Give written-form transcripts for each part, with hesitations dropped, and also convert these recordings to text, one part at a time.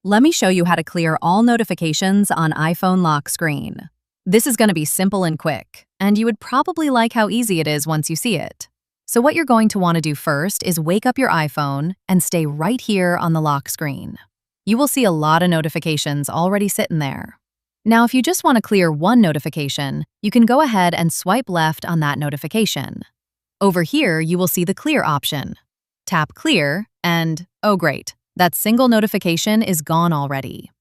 Let me show you how to clear all notifications on iPhone lock screen. This is going to be simple and quick, and you would probably like how easy it is once you see it. So what you're going to want to do first is wake up your iPhone and stay right here on the lock screen. You will see a lot of notifications already sitting there. Now, if you just want to clear one notification, you can go ahead and swipe left on that notification. Over here, you will see the clear option. Tap clear and, oh great, that single notification is gone already.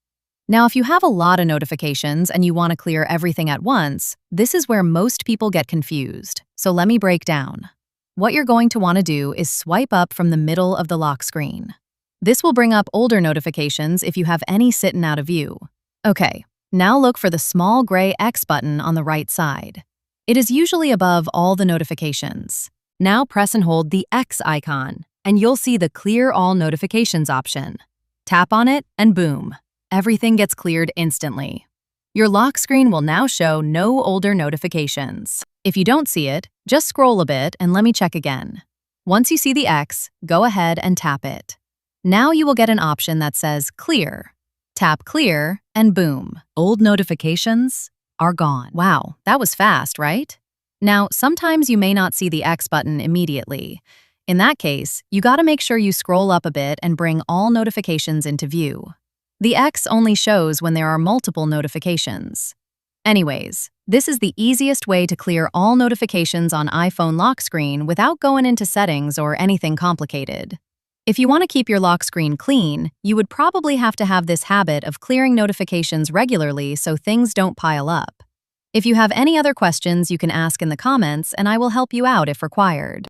Now, if you have a lot of notifications and you want to clear everything at once, this is where most people get confused. So let me break down. What you're going to want to do is swipe up from the middle of the lock screen. This will bring up older notifications if you have any sitting out of view. Okay, now look for the small gray X button on the right side. It is usually above all the notifications. Now press and hold the X icon, and you'll see the Clear All Notifications option. Tap on it, and boom, everything gets cleared instantly. Your lock screen will now show no older notifications. If you don't see it, just scroll a bit and let me check again. Once you see the X, go ahead and tap it. Now you will get an option that says Clear. Tap Clear, and boom, old notifications are gone. Wow, that was fast, right? Now, sometimes you may not see the X button immediately. In that case, you gotta make sure you scroll up a bit and bring all notifications into view. The X only shows when there are multiple notifications. Anyways, this is the easiest way to clear all notifications on iPhone lock screen without going into settings or anything complicated. If you want to keep your lock screen clean, you would probably have to have this habit of clearing notifications regularly so things don't pile up. If you have any other questions, you can ask in the comments and I will help you out if required.